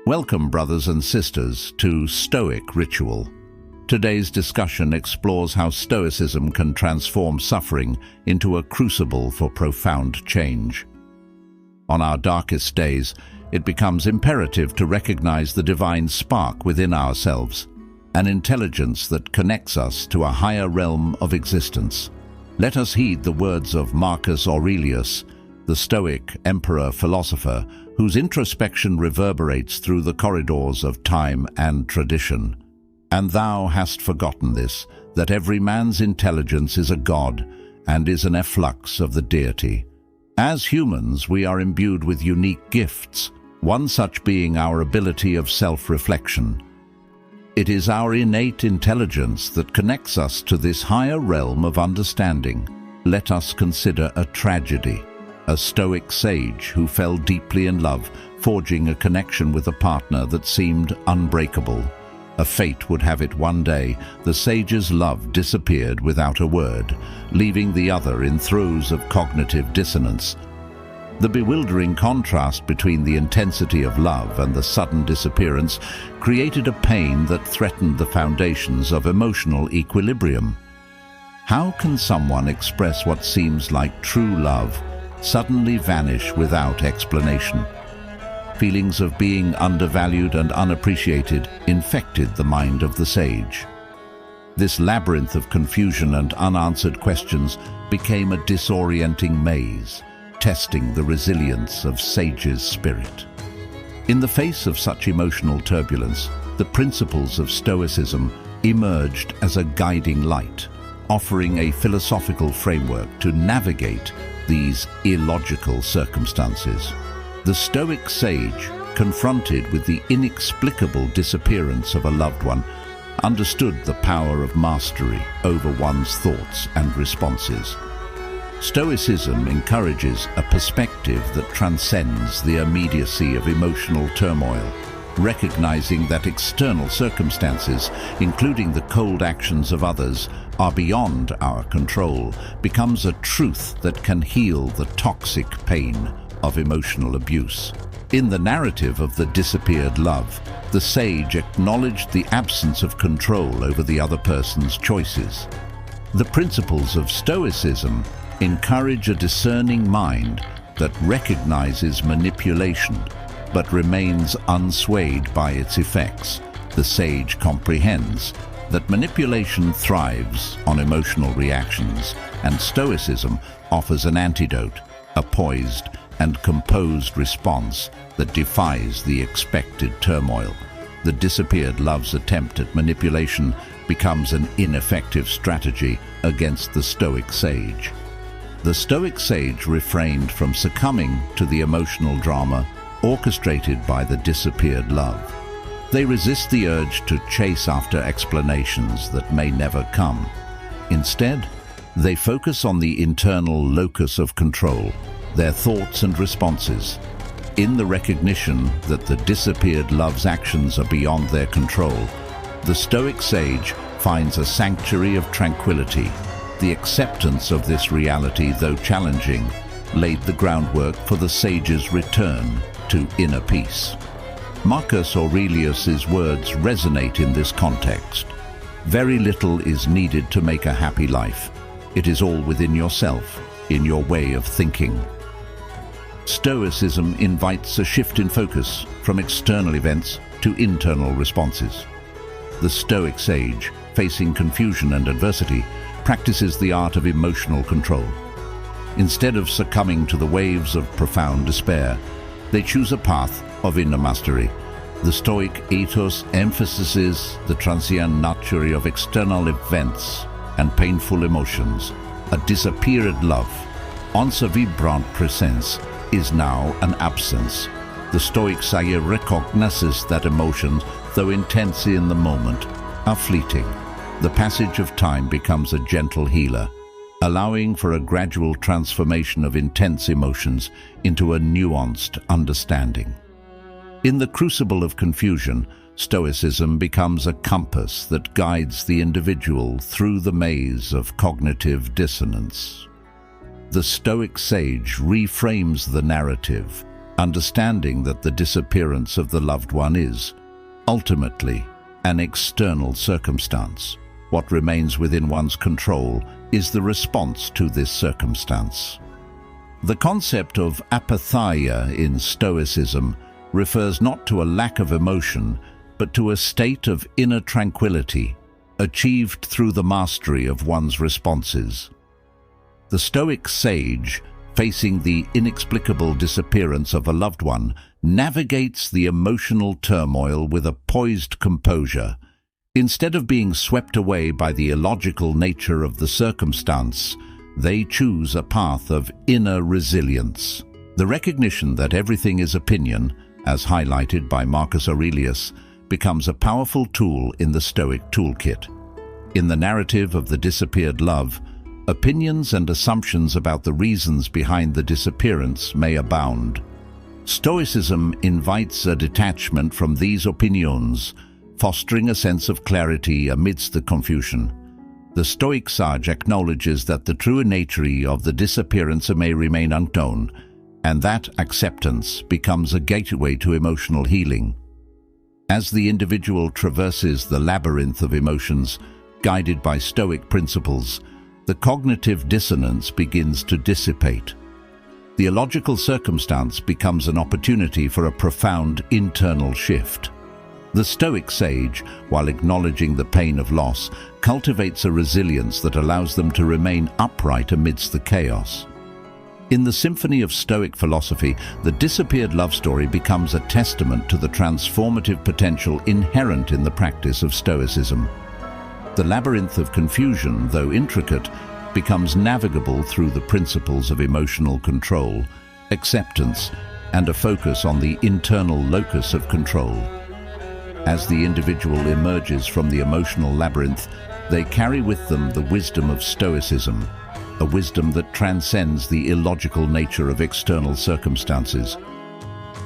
Welcome, brothers and sisters, to Stoic Ritual. Today's discussion explores how Stoicism can transform suffering into a crucible for profound change. On our darkest days, it becomes imperative to recognize the divine spark within ourselves, an intelligence that connects us to a higher realm of existence. Let us heed the words of Marcus Aurelius, the Stoic emperor-philosopher, whose introspection reverberates through the corridors of time and tradition. And thou hast forgotten this, that every man's intelligence is a god and is an efflux of the deity. As humans, we are imbued with unique gifts, one such being our ability of self-reflection. It is our innate intelligence that connects us to this higher realm of understanding. Let us consider a tragedy. A Stoic sage who fell deeply in love, forging a connection with a partner that seemed unbreakable. A fate would have it one day, the sage's love disappeared without a word, leaving the other in throes of cognitive dissonance. The bewildering contrast between the intensity of love and the sudden disappearance created a pain that threatened the foundations of emotional equilibrium. How can someone express what seems like true love suddenly vanish without explanation? Feelings of being undervalued and unappreciated infected the mind of the sage. This labyrinth of confusion and unanswered questions became a disorienting maze, testing the resilience of sage's spirit. In the face of such emotional turbulence, the principles of Stoicism emerged as a guiding light, offering a philosophical framework to navigate these illogical circumstances. The Stoic sage, confronted with the inexplicable disappearance of a loved one, understood the power of mastery over one's thoughts and responses. Stoicism encourages a perspective that transcends the immediacy of emotional turmoil, recognizing that external circumstances, including the cold actions of others, are beyond our control, becomes a truth that can heal the toxic pain of emotional abuse. In the narrative of the disappeared love, the sage acknowledged the absence of control over the other person's choices. The principles of Stoicism encourage a discerning mind that recognizes manipulation but remains unswayed by its effects. The sage comprehends that manipulation thrives on emotional reactions, and Stoicism offers an antidote, a poised and composed response that defies the expected turmoil. The disappeared love's attempt at manipulation becomes an ineffective strategy against the Stoic sage. The Stoic sage refrained from succumbing to the emotional drama orchestrated by the disappeared love. They resist the urge to chase after explanations that may never come. Instead, they focus on the internal locus of control, their thoughts and responses. In the recognition that the disappeared love's actions are beyond their control, the Stoic sage finds a sanctuary of tranquility. The acceptance of this reality, though challenging, laid the groundwork for the sage's return to inner peace. Marcus Aurelius's words resonate in this context. Very little is needed to make a happy life. It is all within yourself, in your way of thinking. Stoicism invites a shift in focus from external events to internal responses. The Stoic sage, facing confusion and adversity, practices the art of emotional control. Instead of succumbing to the waves of profound despair, they choose a path of inner mastery. The Stoic ethos emphasizes the transient nature of external events and painful emotions. A disappeared love, once a vibrant presence, is now an absence. The Stoic sage recognizes that emotions, though intense in the moment, are fleeting. The passage of time becomes a gentle healer, allowing for a gradual transformation of intense emotions into a nuanced understanding. In the crucible of confusion, Stoicism becomes a compass that guides the individual through the maze of cognitive dissonance. The Stoic sage reframes the narrative, understanding that the disappearance of the loved one is, ultimately, an external circumstance. What remains within one's control is the response to this circumstance. The concept of apatheia in Stoicism refers not to a lack of emotion, but to a state of inner tranquility, achieved through the mastery of one's responses. The Stoic sage, facing the inexplicable disappearance of a loved one, navigates the emotional turmoil with a poised composure. Instead of being swept away by the illogical nature of the circumstance, they choose a path of inner resilience. The recognition that everything is opinion, as highlighted by Marcus Aurelius, becomes a powerful tool in the Stoic toolkit. In the narrative of the disappeared love, opinions and assumptions about the reasons behind the disappearance may abound. Stoicism invites a detachment from these opinions, fostering a sense of clarity amidst the confusion. The Stoic sage acknowledges that the true nature of the disappearance may remain unknown, and that acceptance becomes a gateway to emotional healing. As the individual traverses the labyrinth of emotions, guided by Stoic principles, the cognitive dissonance begins to dissipate. The illogical circumstance becomes an opportunity for a profound internal shift. The Stoic sage, while acknowledging the pain of loss, cultivates a resilience that allows them to remain upright amidst the chaos. In the symphony of Stoic philosophy, the disappeared love story becomes a testament to the transformative potential inherent in the practice of Stoicism. The labyrinth of confusion, though intricate, becomes navigable through the principles of emotional control, acceptance, and a focus on the internal locus of control. As the individual emerges from the emotional labyrinth, they carry with them the wisdom of Stoicism, a wisdom that transcends the illogical nature of external circumstances.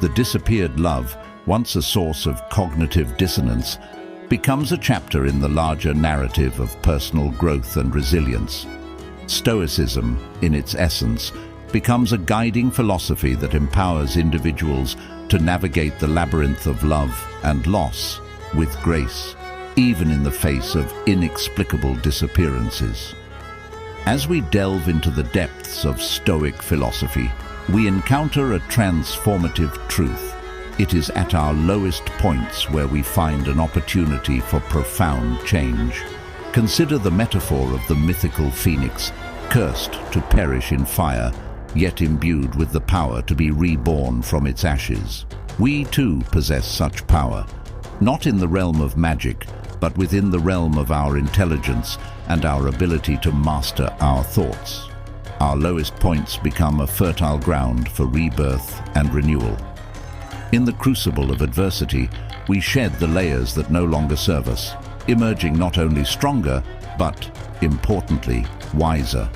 The disappeared love, once a source of cognitive dissonance, becomes a chapter in the larger narrative of personal growth and resilience. Stoicism, in its essence, becomes a guiding philosophy that empowers individuals to navigate the labyrinth of love and loss with grace, even in the face of inexplicable disappearances. As we delve into the depths of Stoic philosophy, we encounter a transformative truth. It is at our lowest points where we find an opportunity for profound change. Consider the metaphor of the mythical phoenix, cursed to perish in fire, yet imbued with the power to be reborn from its ashes. We too possess such power, not in the realm of magic, but within the realm of our intelligence and our ability to master our thoughts. Our lowest points become a fertile ground for rebirth and renewal. In the crucible of adversity, we shed the layers that no longer serve us, emerging not only stronger, but, importantly, wiser.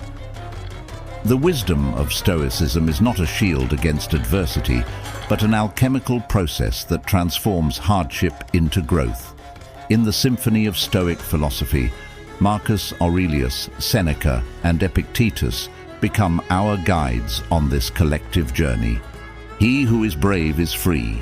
The wisdom of Stoicism is not a shield against adversity, but an alchemical process that transforms hardship into growth. In the symphony of Stoic philosophy, Marcus Aurelius, Seneca, and Epictetus become our guides on this collective journey. He who is brave is free.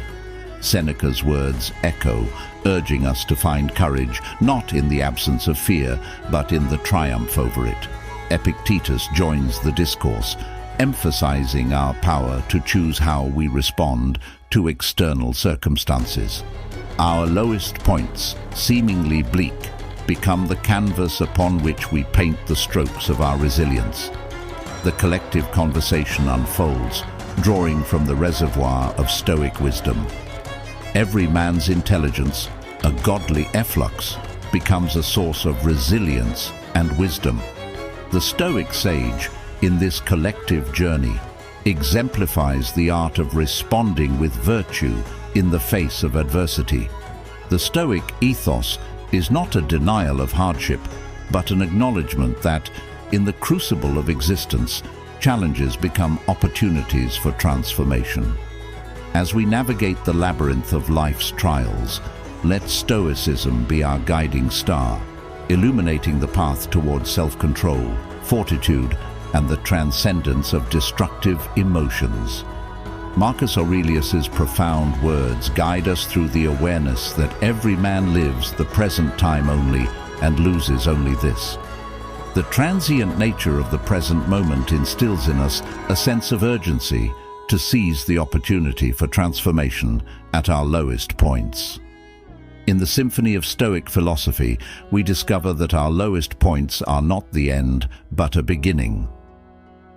Seneca's words echo, urging us to find courage not in the absence of fear, but in the triumph over it. Epictetus joins the discourse, emphasizing our power to choose how we respond to external circumstances. Our lowest points, seemingly bleak, become the canvas upon which we paint the strokes of our resilience. The collective conversation unfolds, drawing from the reservoir of Stoic wisdom. Every man's intelligence, a godly efflux, becomes a source of resilience and wisdom. The Stoic sage, in this collective journey, exemplifies the art of responding with virtue in the face of adversity. The Stoic ethos is not a denial of hardship, but an acknowledgement that, in the crucible of existence, challenges become opportunities for transformation. As we navigate the labyrinth of life's trials, let Stoicism be our guiding star, illuminating the path towards self-control, fortitude, and the transcendence of destructive emotions. Marcus Aurelius's profound words guide us through the awareness that every man lives the present time only and loses only this. The transient nature of the present moment instills in us a sense of urgency to seize the opportunity for transformation at our lowest points. In the symphony of Stoic philosophy, we discover that our lowest points are not the end, but a beginning.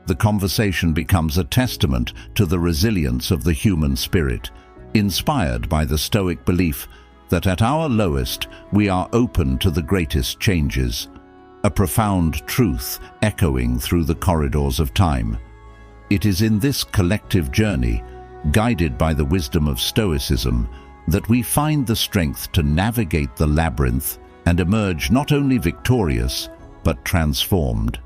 The conversation becomes a testament to the resilience of the human spirit, inspired by the Stoic belief that at our lowest we are open to the greatest changes, a profound truth echoing through the corridors of time. It is in this collective journey, guided by the wisdom of Stoicism, that we find the strength to navigate the labyrinth and emerge not only victorious, but transformed.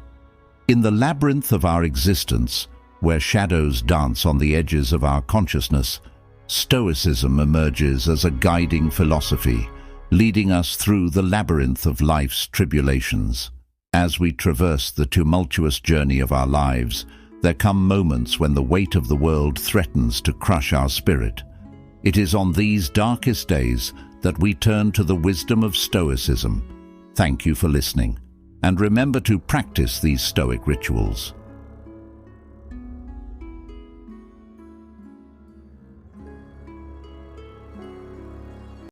In the labyrinth of our existence, where shadows dance on the edges of our consciousness, Stoicism emerges as a guiding philosophy, leading us through the labyrinth of life's tribulations. As we traverse the tumultuous journey of our lives, there come moments when the weight of the world threatens to crush our spirit. It is on these darkest days that we turn to the wisdom of Stoicism. Thank you for listening, and remember to practice these Stoic rituals.